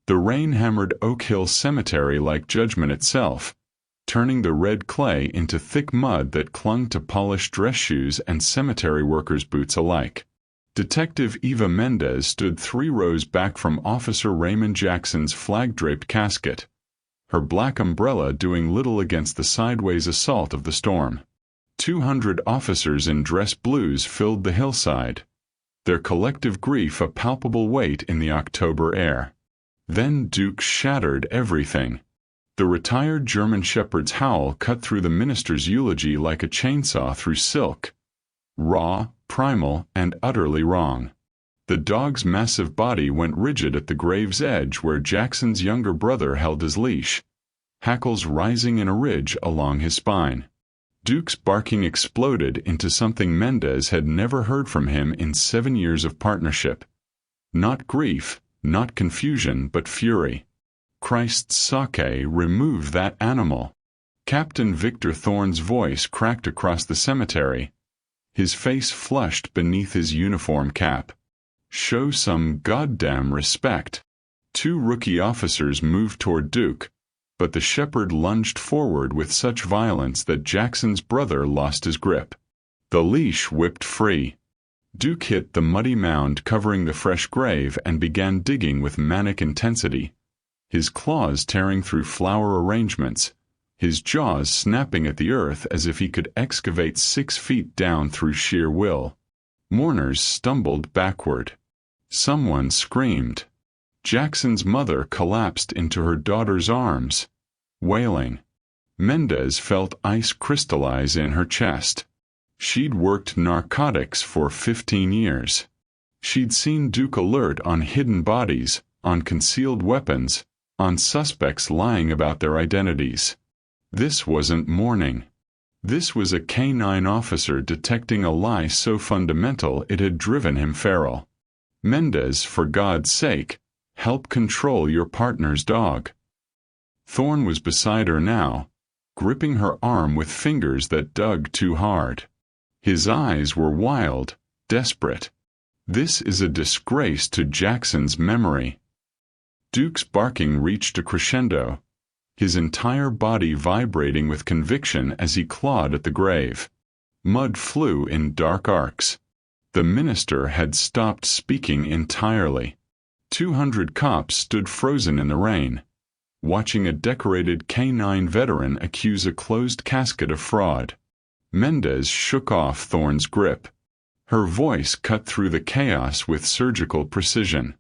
The rain hammered Oak Hill Cemetery like judgment itself, turning the red clay into thick mud that clung to polished dress shoes and cemetery workers' boots alike. Detective Eva Mendez stood 3 rows back from Officer Raymond Jackson's flag-draped casket, her black umbrella doing little against the sideways assault of the storm. 200 officers in dress blues filled the hillside, their collective grief a palpable weight in the October air. Then Duke shattered everything. The retired German shepherd's howl cut through the minister's eulogy like a chainsaw through silk. Raw, primal, and utterly wrong. The dog's massive body went rigid at the grave's edge where Jackson's younger brother held his leash, hackles rising in a ridge along his spine. Duke's barking exploded into something Mendez had never heard from him in 7 years of partnership. Not grief, not confusion, but fury. Christ's sake, remove that animal. Captain Victor Thorne's voice cracked across the cemetery, his face flushed beneath his uniform cap. Show some goddamn respect. 2 rookie officers moved toward Duke, but the shepherd lunged forward with such violence that Jackson's brother lost his grip. The leash whipped free. Duke hit the muddy mound covering the fresh grave and began digging with manic intensity, his claws tearing through flower arrangements, his jaws snapping at the earth as if he could excavate 6 feet down through sheer will. Mourners stumbled backward. Someone screamed. Jackson's mother collapsed into her daughter's arms, wailing. Mendez felt ice crystallize in her chest. She'd worked narcotics for 15 years. She'd seen Duke alert on hidden bodies, on concealed weapons, on suspects lying about their identities. This wasn't mourning. This was a K9 officer detecting a lie so fundamental it had driven him feral. Mendez, for God's sake, help control your partner's dog. Thorne was beside her now, gripping her arm with fingers that dug too hard. His eyes were wild, desperate. This is a disgrace to Jackson's memory. Duke's barking reached a crescendo, his entire body vibrating with conviction as he clawed at the grave. Mud flew in dark arcs. The minister had stopped speaking entirely. 200 cops stood frozen in the rain, watching a decorated K9 veteran accuse a closed casket of fraud. Mendez shook off Thorne's grip. Her voice cut through the chaos with surgical precision.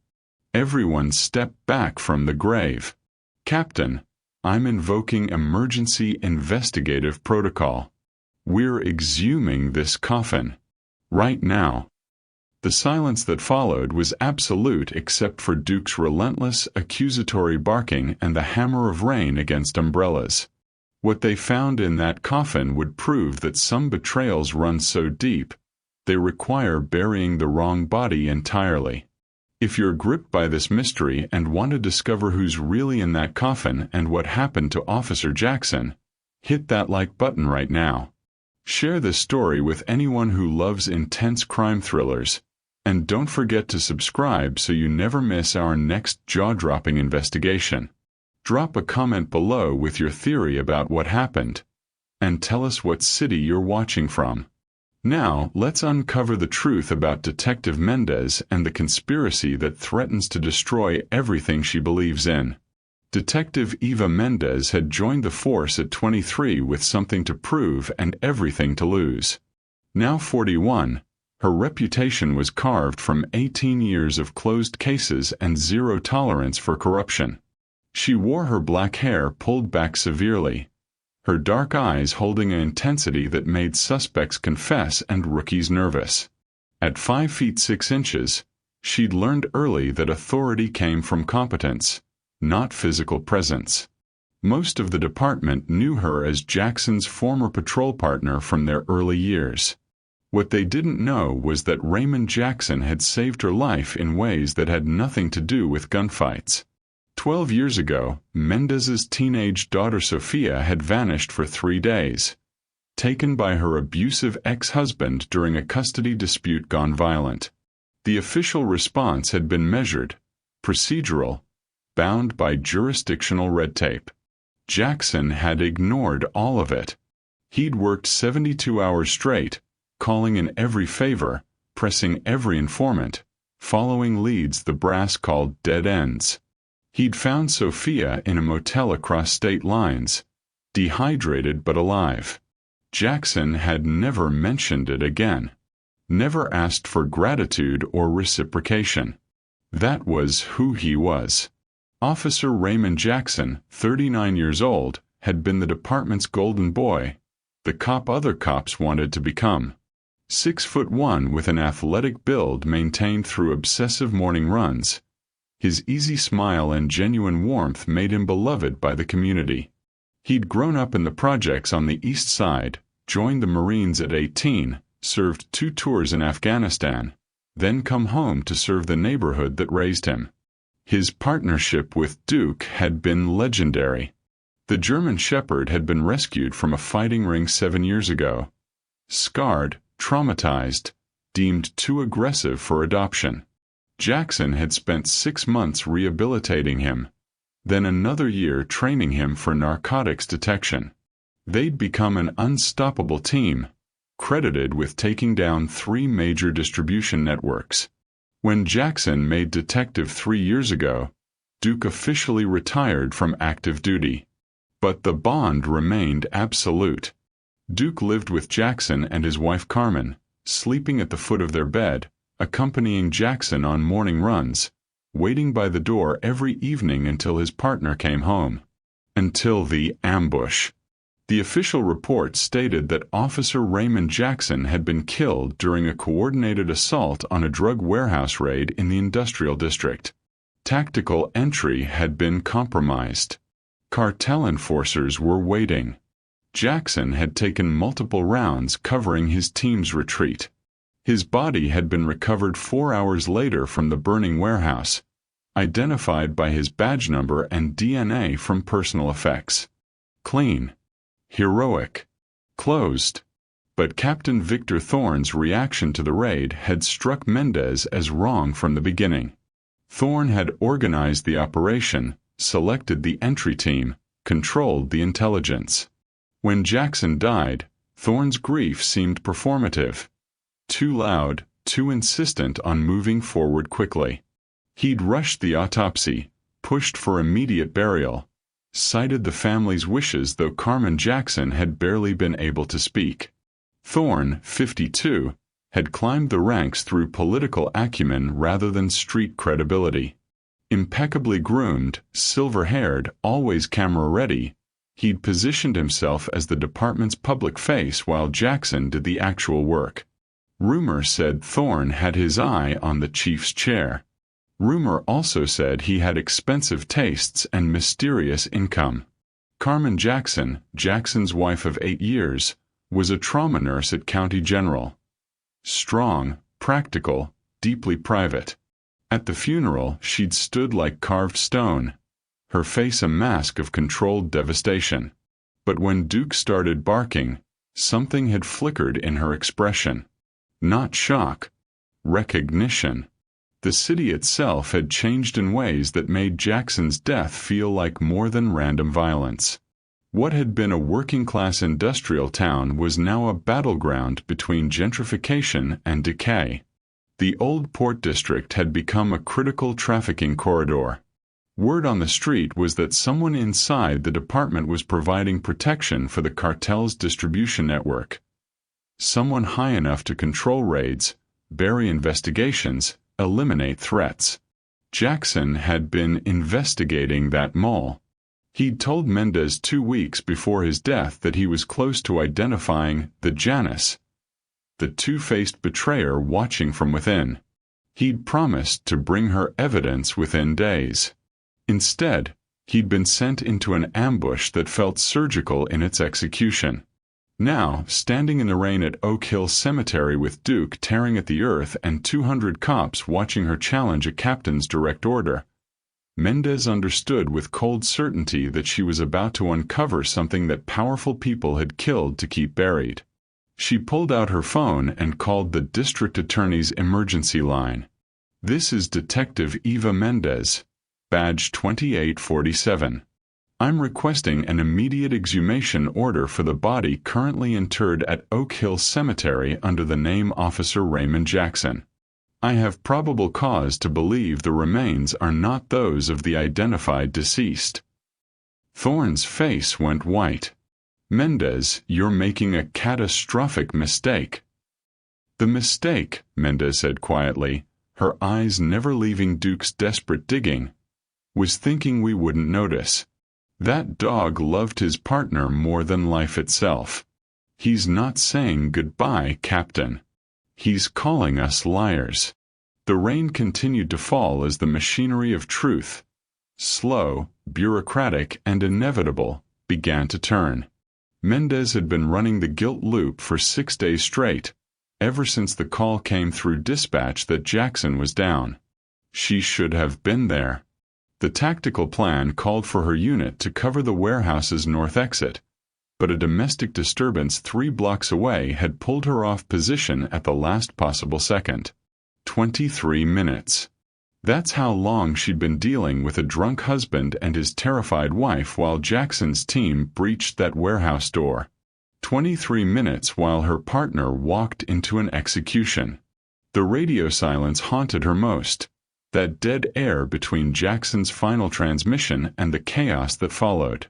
Everyone stepped back from the grave. Captain, I'm invoking emergency investigative protocol. We're exhuming this coffin. Right now. The silence that followed was absolute except for Duke's relentless, accusatory barking and the hammer of rain against umbrellas. What they found in that coffin would prove that some betrayals run so deep, they require burying the wrong body entirely. If you're gripped by this mystery and want to discover who's really in that coffin and what happened to Officer Jackson, hit that like button right now. Share this story with anyone who loves intense crime thrillers, and don't forget to subscribe so you never miss our next jaw-dropping investigation. Drop a comment below with your theory about what happened, and tell us what city you're watching from. Now, let's uncover the truth about Detective Mendez and the conspiracy that threatens to destroy everything she believes in. Detective Eva Mendez had joined the force at 23 with something to prove and everything to lose. Now 41, her reputation was carved from 18 years of closed cases and zero tolerance for corruption. She wore her black hair pulled back severely, her dark eyes holding an intensity that made suspects confess and rookies nervous. At 5 feet 6 inches, she'd learned early that authority came from competence, not physical presence. Most of the department knew her as Jackson's former patrol partner from their early years. What they didn't know was that Raymond Jackson had saved her life in ways that had nothing to do with gunfights. 12 years ago, Mendez's teenage daughter Sophia had vanished for 3 days, taken by her abusive ex-husband during a custody dispute gone violent. The official response had been measured, procedural, bound by jurisdictional red tape. Jackson had ignored all of it. He'd worked 72 hours straight, calling in every favor, pressing every informant, following leads the brass called dead ends. He'd found Sophia in a motel across state lines, dehydrated but alive. Jackson had never mentioned it again. Never asked for gratitude or reciprocation. That was who he was. Officer Raymond Jackson, 39 years old, had been the department's golden boy, the cop other cops wanted to become. 6'1" with an athletic build maintained through obsessive morning runs. His easy smile and genuine warmth made him beloved by the community. He'd grown up in the projects on the East Side, joined the Marines at 18, served 2 tours in Afghanistan, then come home to serve the neighborhood that raised him. His partnership with Duke had been legendary. The German Shepherd had been rescued from a fighting ring 7 years ago. Scarred, traumatized, deemed too aggressive for adoption. Jackson had spent 6 months rehabilitating him, then another year training him for narcotics detection. They'd become an unstoppable team, credited with taking down 3 major distribution networks. When Jackson made detective 3 years ago, Duke officially retired from active duty. But the bond remained absolute. Duke lived with Jackson and his wife Carmen, sleeping at the foot of their bed, accompanying Jackson on morning runs, waiting by the door every evening until his partner came home. Until the ambush. The official report stated that Officer Raymond Jackson had been killed during a coordinated assault on a drug warehouse raid in the industrial district. Tactical entry had been compromised. Cartel enforcers were waiting. Jackson had taken multiple rounds covering his team's retreat. His body had been recovered 4 hours later from the burning warehouse, identified by his badge number and DNA from personal effects. Clean. Heroic. Closed. But Captain Victor Thorne's reaction to the raid had struck Mendez as wrong from the beginning. Thorne had organized the operation, selected the entry team, controlled the intelligence. When Jackson died, Thorne's grief seemed performative. Too loud, too insistent on moving forward quickly. He'd rushed the autopsy, pushed for immediate burial, cited the family's wishes though Carmen Jackson had barely been able to speak. Thorne, 52, had climbed the ranks through political acumen rather than street credibility. Impeccably groomed, silver-haired, always camera-ready, he'd positioned himself as the department's public face while Jackson did the actual work. Rumor said Thorne had his eye on the chief's chair. Rumor also said he had expensive tastes and mysterious income. Carmen Jackson, Jackson's wife of 8 years, was a trauma nurse at County General. Strong, practical, deeply private. At the funeral, she'd stood like carved stone, her face a mask of controlled devastation. But when Duke started barking, something had flickered in her expression. Not shock. Recognition. The city itself had changed in ways that made Jackson's death feel like more than random violence. What had been a working-class industrial town was now a battleground between gentrification and decay. The old port district had become a critical trafficking corridor. Word on the street was that someone inside the department was providing protection for the cartel's distribution network. Someone high enough to control raids, bury investigations, eliminate threats. Jackson had been investigating that mole. He'd told Mendez 2 weeks before his death that he was close to identifying the Janus, the two-faced betrayer watching from within. He'd promised to bring her evidence within days. Instead, he'd been sent into an ambush that felt surgical in its execution. Now, standing in the rain at Oak Hill Cemetery with Duke tearing at the earth and 200 cops watching her challenge a captain's direct order, Mendez understood with cold certainty that she was about to uncover something that powerful people had killed to keep buried. She pulled out her phone and called the district attorney's emergency line. "This is Detective Eva Mendez. Badge 2847. I'm requesting an immediate exhumation order for the body currently interred at Oak Hill Cemetery under the name Officer Raymond Jackson. I have probable cause to believe the remains are not those of the identified deceased. Thorne's face went white. Mendez, you're making a catastrophic mistake. The mistake, Mendez said quietly, her eyes never leaving Duke's desperate digging, was thinking we wouldn't notice. That dog loved his partner more than life itself. He's not saying goodbye, Captain. He's calling us liars. The rain continued to fall as the machinery of truth, slow, bureaucratic, and inevitable, began to turn. Mendez had been running the guilt loop for 6 days straight, ever since the call came through dispatch that Jackson was down. She should have been there. The tactical plan called for her unit to cover the warehouse's north exit, but a domestic disturbance 3 blocks away had pulled her off position at the last possible second. 23 minutes. That's how long she'd been dealing with a drunk husband and his terrified wife while Jackson's team breached that warehouse door. 23 minutes while her partner walked into an execution. The radio silence haunted her most. That dead air between Jackson's final transmission and the chaos that followed.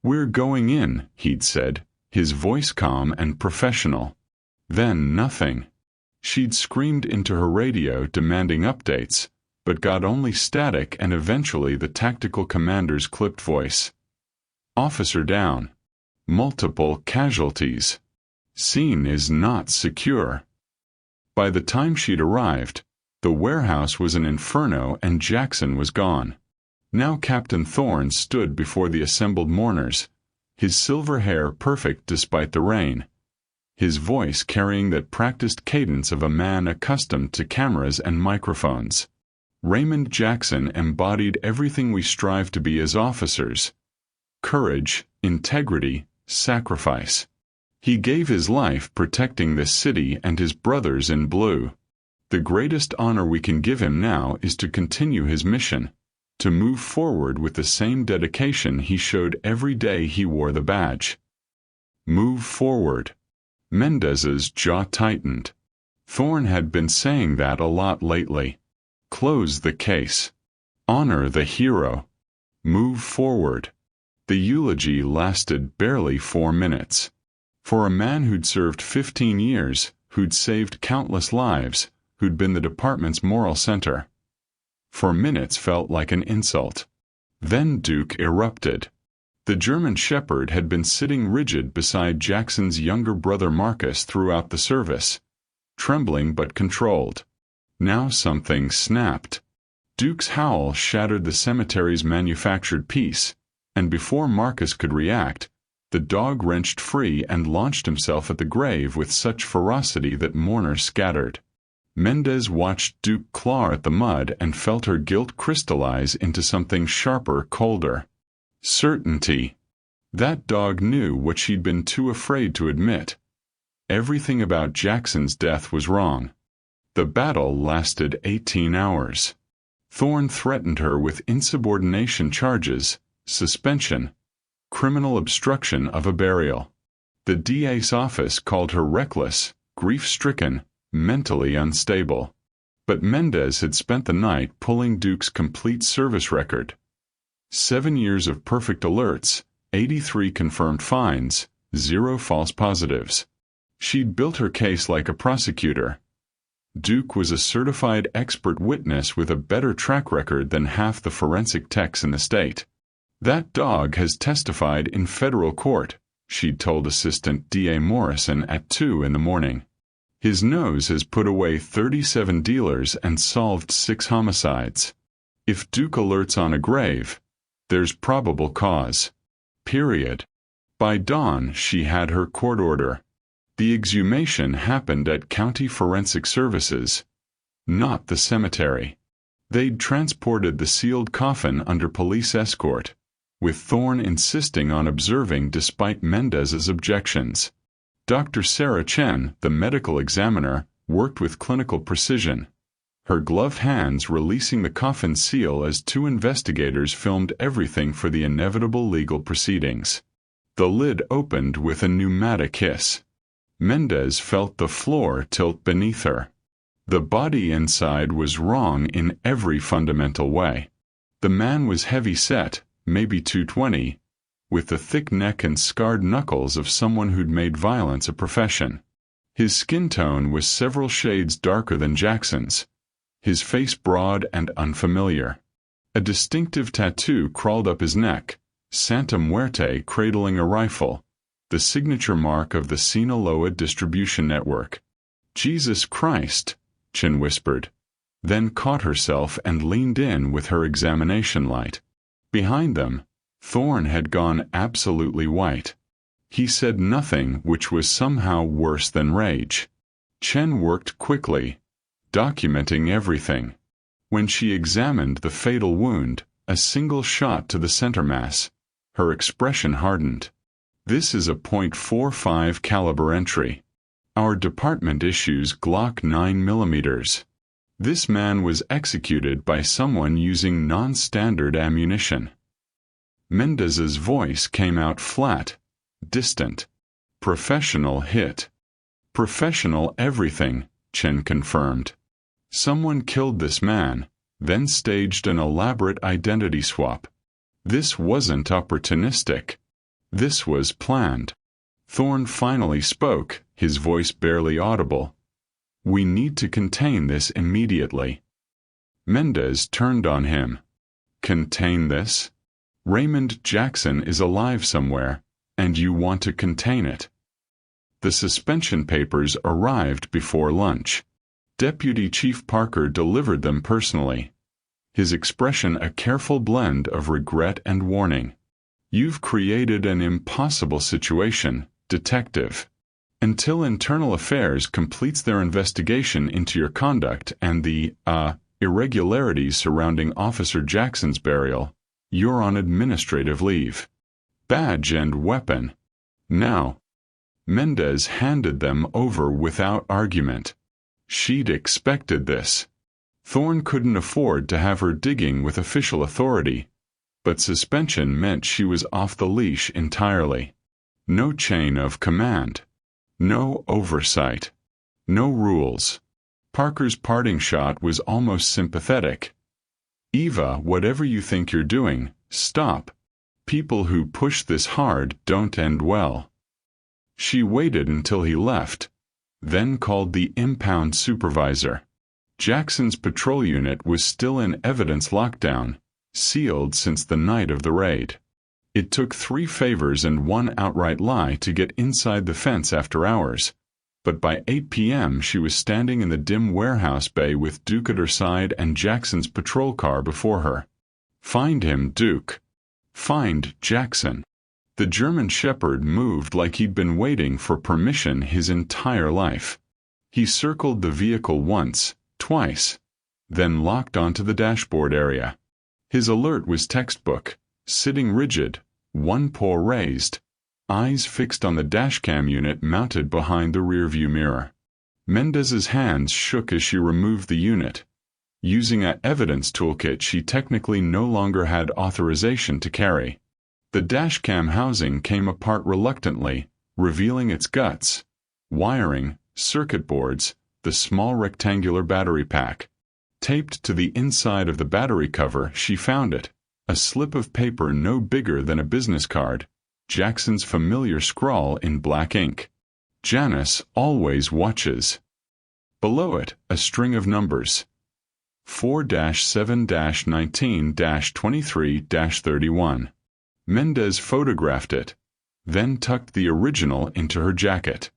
"We're going in," he'd said, his voice calm and professional. Then nothing. She'd screamed into her radio demanding updates, but got only static and eventually the tactical commander's clipped voice. "Officer down. Multiple casualties. Scene is not secure." By the time she'd arrived, the warehouse was an inferno and Jackson was gone. Now Captain Thorne stood before the assembled mourners, his silver hair perfect despite the rain, his voice carrying that practiced cadence of a man accustomed to cameras and microphones. Raymond Jackson embodied everything we strive to be as officers: courage, integrity, sacrifice. He gave his life protecting this city and his brothers in blue. The greatest honor we can give him now is to continue his mission, to move forward with the same dedication he showed every day he wore the badge. Move forward. Mendez's jaw tightened. Thorne had been saying that a lot lately. Close the case. Honor the hero. Move forward. The eulogy lasted barely 4 minutes. For a man who'd served 15 years, who'd saved countless lives, who'd been the department's moral center. 4 minutes felt like an insult. Then Duke erupted. The German shepherd had been sitting rigid beside Jackson's younger brother Marcus throughout the service, trembling but controlled. Now something snapped. Duke's howl shattered the cemetery's manufactured peace, and before Marcus could react, the dog wrenched free and launched himself at the grave with such ferocity that mourners scattered. Mendez watched Duke claw at the mud and felt her guilt crystallize into something sharper, colder. Certainty. That dog knew what she'd been too afraid to admit. Everything about Jackson's death was wrong. The battle lasted 18 hours. Thorne threatened her with insubordination charges, suspension, criminal obstruction of a burial. The DA's office called her reckless, grief-stricken, mentally unstable. But Mendez had spent the night pulling Duke's complete service record. 7 years of perfect alerts, 83 confirmed fines, 0 false positives. She'd built her case like a prosecutor. Duke was a certified expert witness with a better track record than half the forensic techs in the state. "That dog has testified in federal court," she'd told Assistant DA Morrison at 2 in the morning. "His nose has put away 37 dealers and solved 6 homicides. If Duke alerts on a grave, there's probable cause. Period." By dawn, she had her court order. The exhumation happened at County Forensic Services, not the cemetery. They'd transported the sealed coffin under police escort, with Thorne insisting on observing despite Mendez's objections. Dr. Sarah Chen, the medical examiner, worked with clinical precision. her gloved hands releasing the coffin seal as two investigators filmed everything for the inevitable legal proceedings. The lid opened with a pneumatic hiss. Mendez felt the floor tilt beneath her. The body inside was wrong in every fundamental way. The man was heavy-set, maybe 220, with the thick neck and scarred knuckles of someone who'd made violence a profession. His skin tone was several shades darker than Jackson's, his face broad and unfamiliar. A distinctive tattoo crawled up his neck, Santa Muerte cradling a rifle, the signature mark of the Sinaloa distribution network. "Jesus Christ," Chin whispered, then caught herself and leaned in with her examination light. Behind them, Thorne had gone absolutely white. He said nothing, which was somehow worse than rage. Chen worked quickly, documenting everything. When she examined the fatal wound, a single shot to the center mass, her expression hardened. "This is a .45 caliber entry. Our department issues Glock 9mm. This man was executed by someone using non-standard ammunition." Mendez's voice came out flat, distant. "Professional hit." "Professional everything," Chen confirmed. "Someone killed this man, then staged an elaborate identity swap. This wasn't opportunistic. This was planned." Thorne finally spoke, his voice barely audible. "We need to contain this immediately." Mendez turned on him. "Contain this? Raymond Jackson is alive somewhere, and you want to contain it." The suspension papers arrived before lunch. Deputy Chief Parker delivered them personally, his expression a careful blend of regret and warning. "You've created an impossible situation, Detective. Until Internal Affairs completes their investigation into your conduct and the, irregularities surrounding Officer Jackson's burial, you're on administrative leave. Badge and weapon. Now." Mendez handed them over without argument. She'd expected this. Thorne couldn't afford to have her digging with official authority, but suspension meant she was off the leash entirely. No chain of command. No oversight. No rules. Parker's parting shot was almost sympathetic. "Eva, whatever you think you're doing, stop. People who push this hard don't end well." She waited until he left, then called the impound supervisor. Jackson's patrol unit was still in evidence lockdown, sealed since the night of the raid. It took 3 favors and 1 outright lie to get inside the fence after hours, but by 8 p.m. she was standing in the dim warehouse bay with Duke at her side and Jackson's patrol car before her. "Find him, Duke. Find Jackson." The German Shepherd moved like he'd been waiting for permission his entire life. He circled the vehicle once, twice, then locked onto the dashboard area. His alert was textbook, sitting rigid, one paw raised, eyes fixed on the dashcam unit mounted behind the rearview mirror. Mendez's hands shook as she removed the unit. Using an evidence toolkit she technically no longer had authorization to carry. The dashcam housing came apart reluctantly, revealing its guts, wiring, circuit boards, the small rectangular battery pack. Taped to the inside of the battery cover, she found it, a slip of paper no bigger than a business card, Jackson's familiar scrawl in black ink. "Janice always watches." Below it, a string of numbers. 4-7-19-23-31. Mendez photographed it, then tucked the original into her jacket.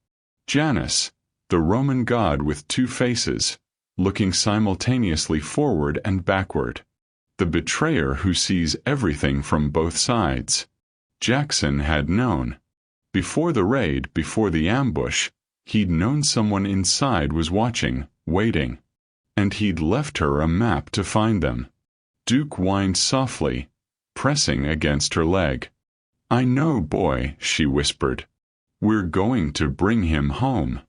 Janus, the Roman god with 2 faces, looking simultaneously forward and backward. The betrayer who sees everything from both sides. Jackson had known. Before the raid, before the ambush, he'd known someone inside was watching, waiting. And he'd left her a map to find them. Duke whined softly, pressing against her leg. "I know, boy," she whispered. "We're going to bring him home."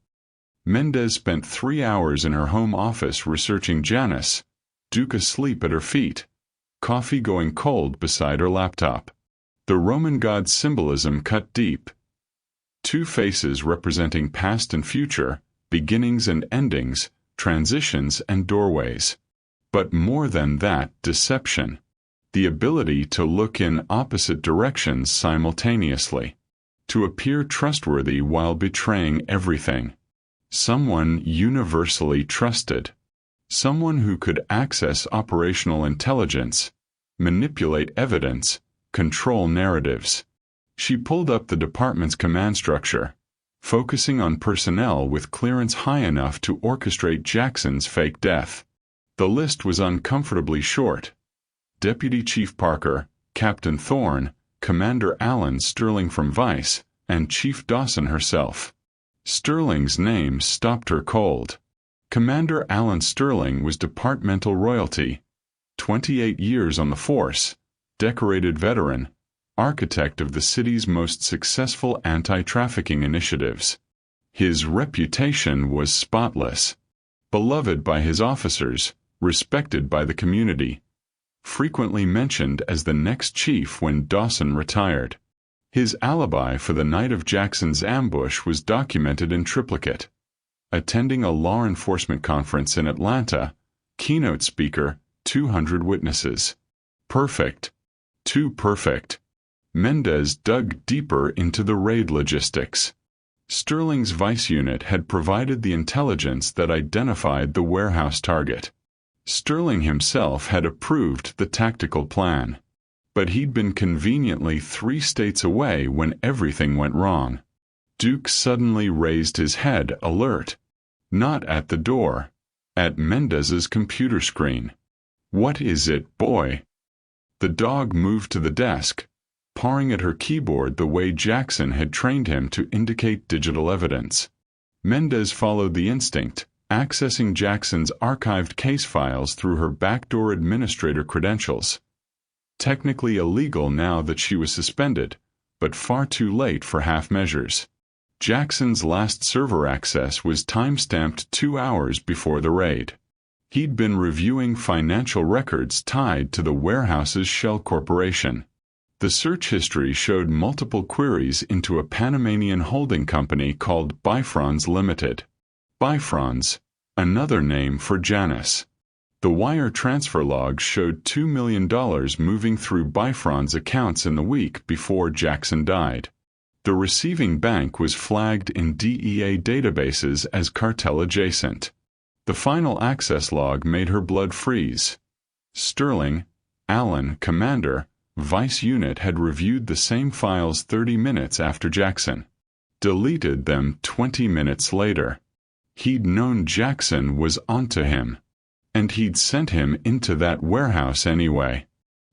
Mendez spent 3 hours in her home office researching Janice, Duke asleep at her feet, coffee going cold beside her laptop. The Roman god symbolism cut deep. 2 faces representing past and future, beginnings and endings, transitions and doorways. But more than that, deception. The ability to look in opposite directions simultaneously. To appear trustworthy while betraying everything. Someone universally trusted. Someone who could access operational intelligence, manipulate evidence, control narratives. She pulled up the department's command structure, focusing on personnel with clearance high enough to orchestrate Jackson's fake death. The list was uncomfortably short. Deputy Chief Parker, Captain Thorne, Commander Alan Sterling from Vice, and Chief Dawson herself. Sterling's name stopped her cold. Commander Alan Sterling was departmental royalty. 28 years on the force, decorated veteran, architect of the city's most successful anti-trafficking initiatives. His reputation was spotless. Beloved by his officers, respected by the community. Frequently mentioned as the next chief when Dawson retired. His alibi for the night of Jackson's ambush was documented in triplicate. Attending a law enforcement conference in Atlanta, keynote speaker, 200 witnesses. Perfect. Too perfect. Mendez dug deeper into the raid logistics. Sterling's Vice unit had provided the intelligence that identified the warehouse target. Sterling himself had approved the tactical plan. But he'd been conveniently 3 states away when everything went wrong. Duke suddenly raised his head, alert. Not at the door. At Mendez's computer screen. "What is it, boy?" The dog moved to the desk, pawing at her keyboard the way Jackson had trained him to indicate digital evidence. Mendez followed the instinct, accessing Jackson's archived case files through her backdoor administrator credentials. Technically illegal now that she was suspended, but far too late for half measures. Jackson's last server access was time-stamped 2 hours before the raid. He'd been reviewing financial records tied to the warehouse's shell corporation. The search history showed multiple queries into a Panamanian holding company called Bifrons Limited. Bifrons, another name for Janice. The wire transfer logs showed $2 million moving through Bifron's accounts in the week before Jackson died. The receiving bank was flagged in DEA databases as cartel adjacent. The final access log made her blood freeze. Sterling, Allen, Commander, Vice unit had reviewed the same files 30 minutes after Jackson. Deleted them 20 minutes later. He'd known Jackson was onto him. And he'd sent him into that warehouse anyway.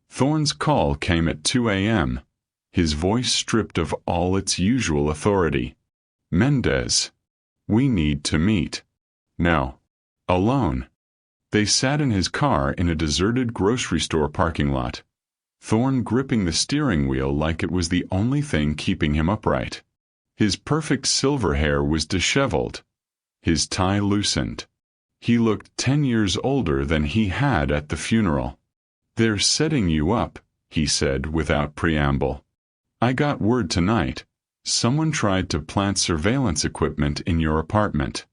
Thorne's call came at 2 a.m., his voice stripped of all its usual authority. "Mendez. We need to meet." "No." "Alone." They sat in his car in a deserted grocery store parking lot. Thorne gripping the steering wheel like it was the only thing keeping him upright. His perfect silver hair was disheveled. His tie loosened. He looked 10 years older than he had at the funeral. "They're setting you up," he said without preamble. "I got word tonight. Someone tried to plant surveillance equipment in your apartment.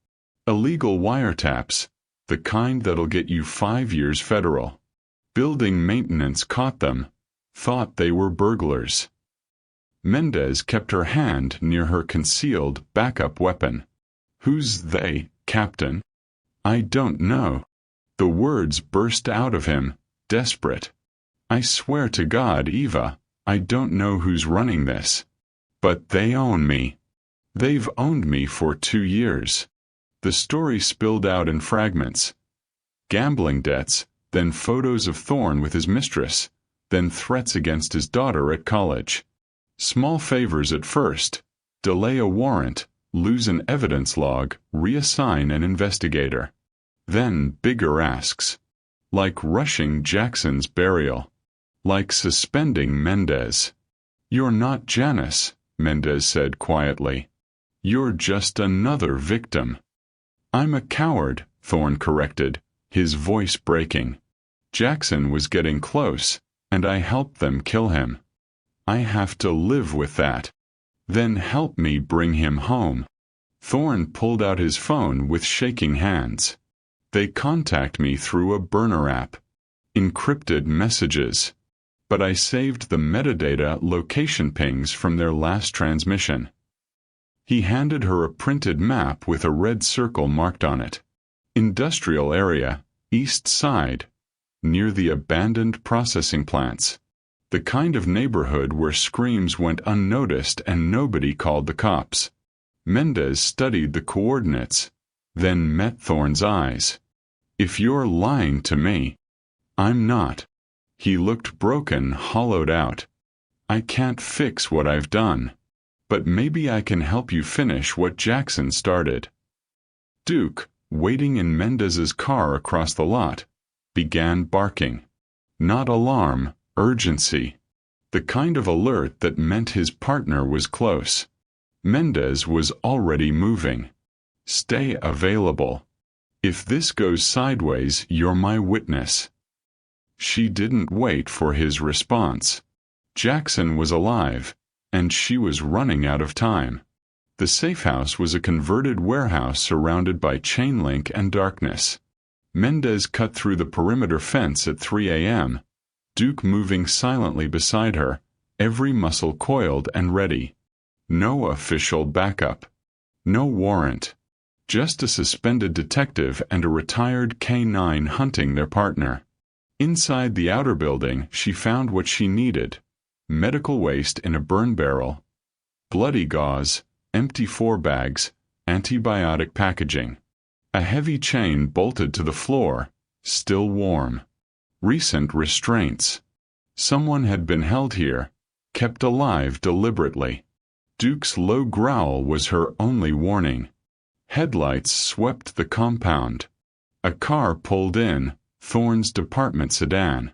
Illegal wiretaps, the kind that'll get you 5 years federal. Building maintenance caught them, thought they were burglars." Mendez kept her hand near her concealed backup weapon. "Who's they, Captain?" "I don't know." The words burst out of him, desperate. "I swear to God, Eva, I don't know who's running this. But they own me. They've owned me for 2 years." The story spilled out in fragments. Gambling debts, then photos of Thorne with his mistress, then threats against his daughter at college. Small favors at first. Delay a warrant, lose an evidence log, reassign an investigator. Then bigger asks. Like rushing Jackson's burial. Like suspending Mendez. "You're not Janice," Mendez said quietly. "You're just another victim." I'm a coward, Thorne corrected, his voice breaking. Jackson was getting close, and I helped them kill him. I have to live with that. Then help me bring him home. Thorne pulled out his phone with shaking hands. They contact me through a burner app. Encrypted messages. But I saved the metadata location pings from their last transmission. He handed her a printed map with a red circle marked on it. Industrial area, east side, near the abandoned processing plants. The kind of neighborhood where screams went unnoticed and nobody called the cops. Mendez studied the coordinates, then met Thorne's eyes. If you're lying to me, I'm not. He looked broken, hollowed out. I can't fix what I've done. But maybe I can help you finish what Jackson started. Duke, waiting in Mendez's car across the lot, began barking. Not alarm, urgency. The kind of alert that meant his partner was close. Mendez was already moving. Stay available. If this goes sideways, you're my witness. She didn't wait for his response. Jackson was alive, and she was running out of time. The safe house was a converted warehouse surrounded by chain link and darkness. Mendez cut through the perimeter fence at 3 a.m., Duke moving silently beside her, every muscle coiled and ready. No official backup. No warrant. Just a suspended detective and a retired K9 hunting their partner. Inside the outer building, she found what she needed. Medical waste in a burn barrel, bloody gauze, empty 4-bags, antibiotic packaging. A heavy chain bolted to the floor, still warm. Recent restraints. Someone had been held here, kept alive deliberately. Duke's low growl was her only warning. Headlights swept the compound. A car pulled in, Thorne's department sedan.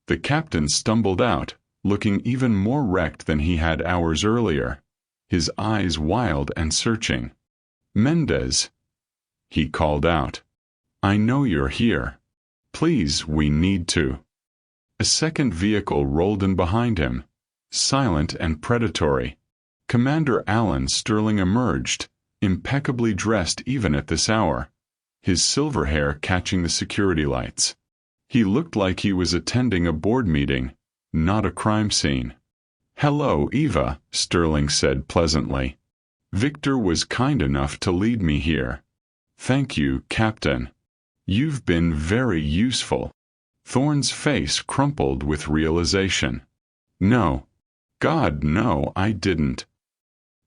The captain stumbled out, looking even more wrecked than he had hours earlier, his eyes wild and searching. Mendez, he called out. I know you're here. Please, we need to. A second vehicle rolled in behind him, silent and predatory. Commander Alan Sterling emerged, impeccably dressed even at this hour, his silver hair catching the security lights. He looked like he was attending a board meeting, not a crime scene. Hello, Eva, Sterling said pleasantly. Victor was kind enough to lead me here. Thank you, Captain. You've been very useful. Thorne's face crumpled with realization. No. God, no, I didn't.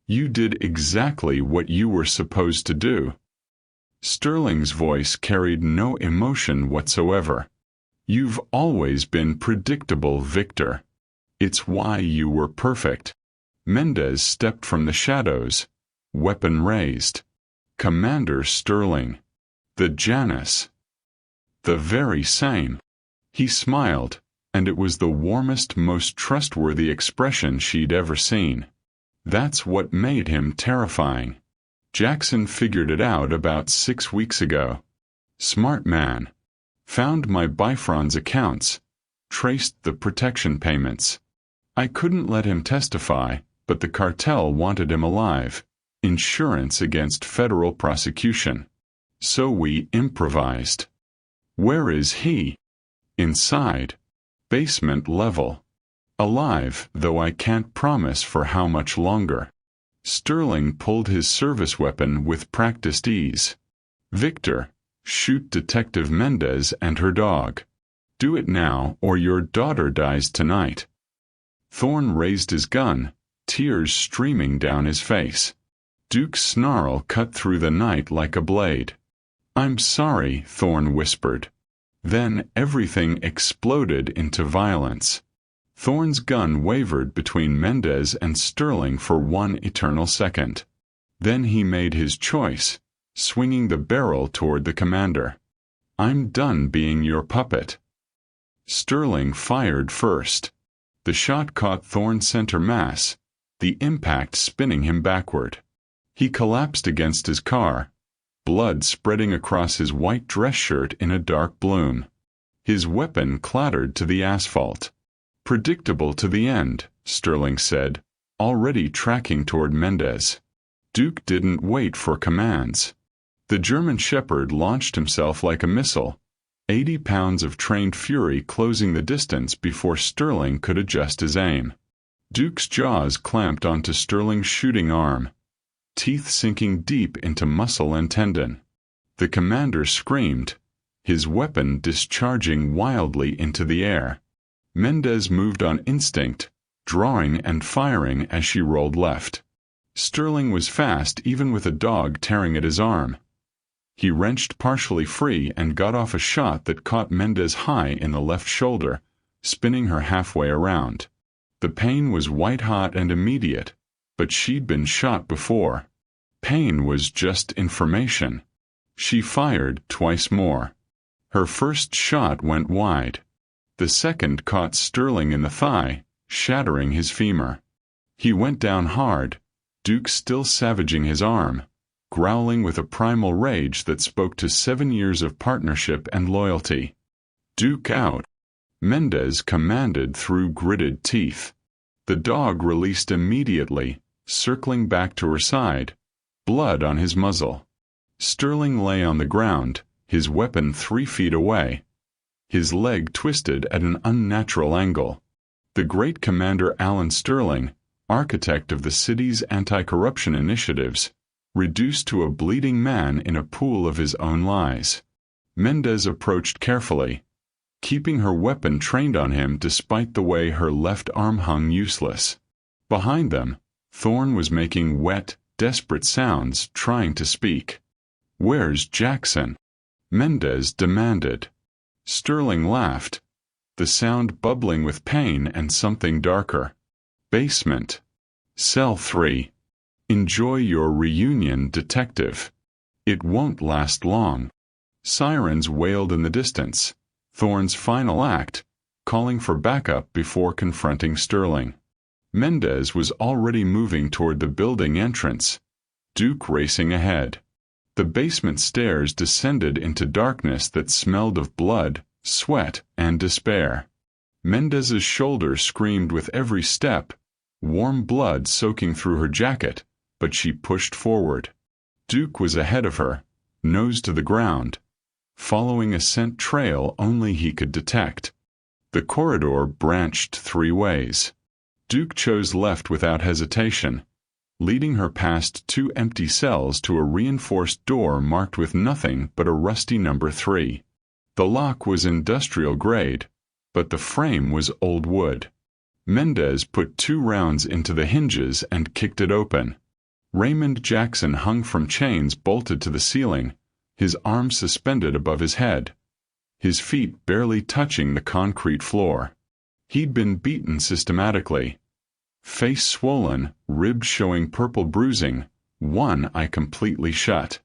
You did exactly what you were supposed to do. Sterling's voice carried no emotion whatsoever. You've always been predictable, Victor. It's why you were perfect. Mendez stepped from the shadows, weapon raised. Commander Sterling. The Janus. The very same. He smiled, and it was the warmest, most trustworthy expression she'd ever seen. That's what made him terrifying. Jackson figured it out about 6 weeks ago. Smart man. Found my Bifron's accounts. Traced the protection payments. I couldn't let him testify, but the cartel wanted him alive. Insurance against federal prosecution. So we improvised. Where is he? Inside. Basement level. Alive, though I can't promise for how much longer. Sterling pulled his service weapon with practiced ease. Victor, shoot Detective Mendez and her dog. Do it now, or your daughter dies tonight. Thorne raised his gun, tears streaming down his face. Duke's snarl cut through the night like a blade. I'm sorry, Thorne whispered. Then everything exploded into violence. Thorne's gun wavered between Mendez and Sterling for one eternal second. Then he made his choice, swinging the barrel toward the commander. I'm done being your puppet. Sterling fired first. The shot caught Thorne's center mass, the impact spinning him backward. He collapsed against his car, blood spreading across his white dress shirt in a dark bloom. His weapon clattered to the asphalt. "Predictable to the end," Sterling said, already tracking toward Mendez. Duke didn't wait for commands. The German Shepherd launched himself like a missile, 80 pounds of trained fury closing the distance before Sterling could adjust his aim. Duke's jaws clamped onto Sterling's shooting arm, teeth sinking deep into muscle and tendon. The commander screamed, his weapon discharging wildly into the air. Mendez moved on instinct, drawing and firing as she rolled left. Sterling was fast even with a dog tearing at his arm. He wrenched partially free and got off a shot that caught Mendez high in the left shoulder, spinning her halfway around. The pain was white-hot and immediate, but she'd been shot before. Pain was just information. She fired twice more. Her first shot went wide. The second caught Sterling in the thigh, shattering his femur. He went down hard, Duke still savaging his arm, growling with a primal rage that spoke to 7 years of partnership and loyalty. "Duke out," Mendez commanded through gritted teeth. The dog released immediately, circling back to her side, blood on his muzzle. Sterling lay on the ground, his weapon 3 feet away. His leg twisted at an unnatural angle. The great Commander Alan Sterling, architect of the city's anti-corruption initiatives, reduced to a bleeding man in a pool of his own lies. Mendez approached carefully, keeping her weapon trained on him despite the way her left arm hung useless. Behind them, Thorne was making wet, desperate sounds, trying to speak. "Where's Jackson?" Mendez demanded. Sterling laughed, the sound bubbling with pain and something darker. "Basement. Cell 3. Enjoy your reunion, detective. It won't last long." Sirens wailed in the distance, Thorne's final act, calling for backup before confronting Sterling. Mendez was already moving toward the building entrance, Duke racing ahead. The basement stairs descended into darkness that smelled of blood, sweat, and despair. Mendez's shoulder screamed with every step, warm blood soaking through her jacket, but she pushed forward. Duke was ahead of her, nose to the ground, following a scent trail only he could detect. The corridor branched 3 ways. Duke chose left without hesitation, leading her past 2 empty cells to a reinforced door marked with nothing but a rusty number 3. The lock was industrial grade, but the frame was old wood. Mendez put 2 rounds into the hinges and kicked it open. Raymond Jackson hung from chains bolted to the ceiling, his arms suspended above his head, his feet barely touching the concrete floor. He'd been beaten systematically. Face swollen, ribs showing purple bruising, one eye completely shut.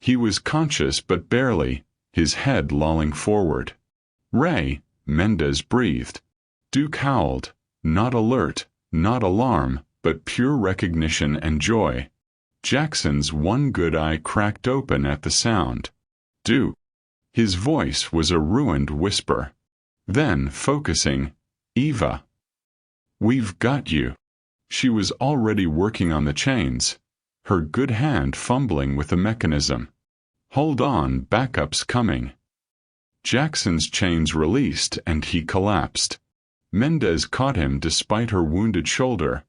He was conscious but barely, his head lolling forward. "Ray," Mendez breathed. Duke howled, not alert, not alarm, but pure recognition and joy. Jackson's one good eye cracked open at the sound. "Duke." His voice was a ruined whisper. Then, focusing, "Eva. We've got you." She was already working on the chains, her good hand fumbling with the mechanism. "Hold on, backup's coming." Jackson's chains released and he collapsed. Mendez caught him despite her wounded shoulder,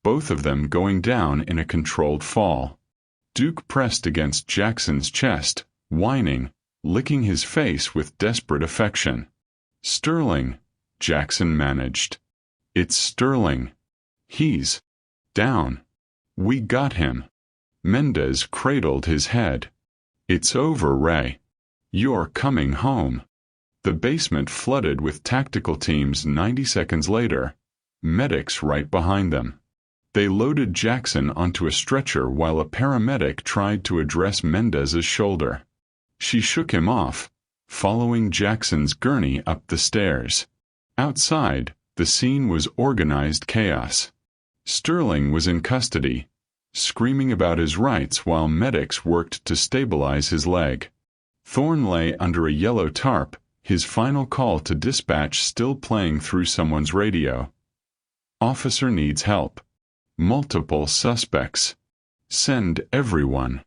both of them going down in a controlled fall. Duke pressed against Jackson's chest, whining, licking his face with desperate affection. "Sterling," Jackson managed. "It's Sterling. He's down. We got him." Mendez cradled his head. "It's over, Ray. You're coming home." The basement flooded with tactical teams 90 seconds later, medics right behind them. They loaded Jackson onto a stretcher while a paramedic tried to address Mendez's shoulder. She shook him off, following Jackson's gurney up the stairs. Outside, the scene was organized chaos. Sterling was in custody, screaming about his rights while medics worked to stabilize his leg. Thorne lay under a yellow tarp, his final call to dispatch still playing through someone's radio. Officer needs help. Multiple suspects. Send everyone.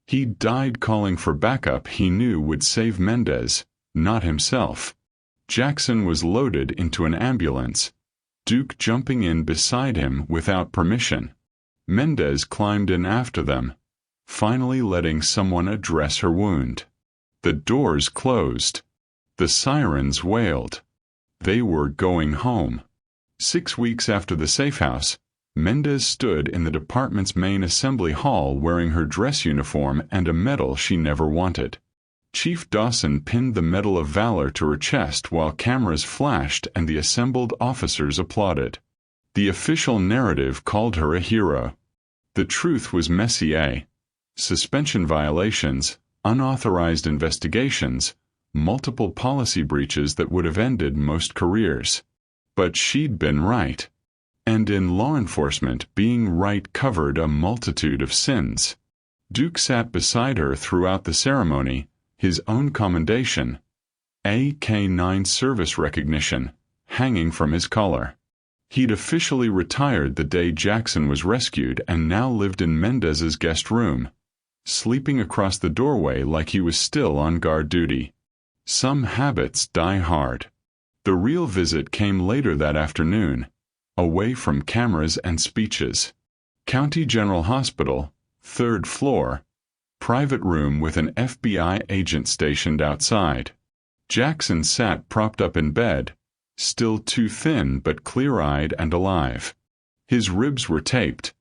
He died calling for backup he knew would save Mendez, not himself. Jackson was loaded into an ambulance, Duke jumping in beside him without permission. Mendez climbed in after them, finally letting someone address her wound. The doors closed. The sirens wailed. They were going home. 6 weeks after the safe house, Mendez stood in the department's main assembly hall wearing her dress uniform and a medal she never wanted. Chief Dawson pinned the Medal of Valor to her chest while cameras flashed and the assembled officers applauded. The official narrative called her a hero. The truth was messy. Suspension violations, unauthorized investigations, multiple policy breaches that would have ended most careers. But she'd been right. And in law enforcement, being right covered a multitude of sins. Duke sat beside her throughout the ceremony, his own commendation, a K9 service recognition, hanging from his collar. He'd officially retired the day Jackson was rescued and now lived in Mendez's guest room, sleeping across the doorway like he was still on guard duty. Some habits die hard. The real visit came later that afternoon, away from cameras and speeches. County General Hospital, 3rd floor, private room with an FBI agent stationed outside. Jackson sat propped up in bed, still too thin but clear-eyed and alive. His ribs were taped,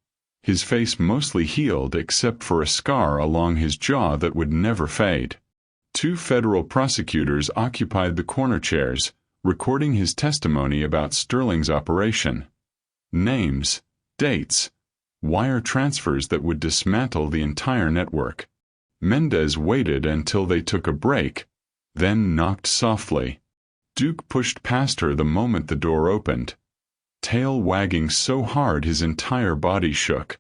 his face mostly healed except for a scar along his jaw that would never fade. 2 federal prosecutors occupied the corner chairs, recording his testimony about Sterling's operation. Names, dates, wire transfers that would dismantle the entire network. Mendez waited until they took a break, then knocked softly. Duke pushed past her the moment the door opened, tail wagging so hard his entire body shook.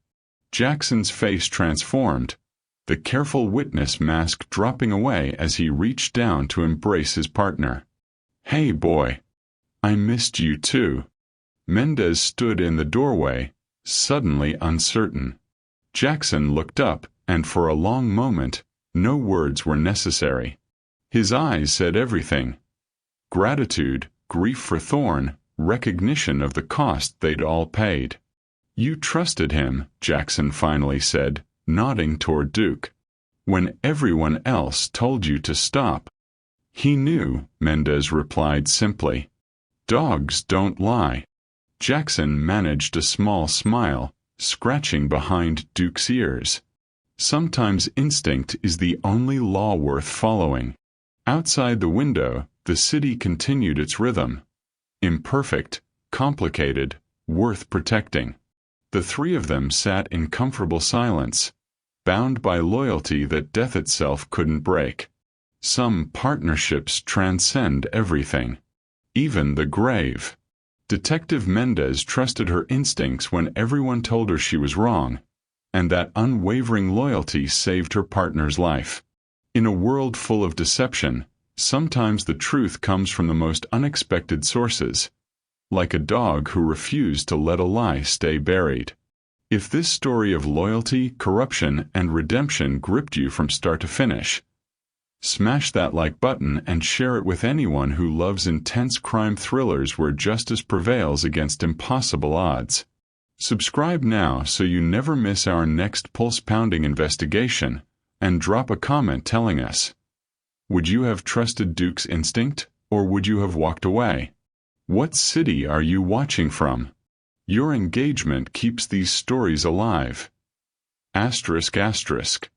Jackson's face transformed, the careful witness mask dropping away as he reached down to embrace his partner. "Hey boy. I missed you too." Mendez stood in the doorway, suddenly uncertain. Jackson looked up, and for a long moment, no words were necessary. His eyes said everything. Gratitude, grief for Thorne, recognition of the cost they'd all paid. "You trusted him," Jackson finally said, nodding toward Duke, "when everyone else told you to stop." "He knew," Mendez replied simply. "Dogs don't lie." Jackson managed a small smile, scratching behind Duke's ears. Sometimes instinct is the only law worth following. Outside the window, the city continued its rhythm. Imperfect, complicated, worth protecting. The 3 of them sat in comfortable silence, bound by loyalty that death itself couldn't break. Some partnerships transcend everything, even the grave. Detective Mendez trusted her instincts when everyone told her she was wrong, and that unwavering loyalty saved her partner's life. In a world full of deception, sometimes the truth comes from the most unexpected sources, like a dog who refused to let a lie stay buried. If this story of loyalty, corruption, and redemption gripped you from start to finish, smash that like button and share it with anyone who loves intense crime thrillers where justice prevails against impossible odds. Subscribe now so you never miss our next pulse-pounding investigation, and drop a comment telling us, would you have trusted Duke's instinct, or would you have walked away? What city are you watching from? Your engagement keeps these stories alive. ****.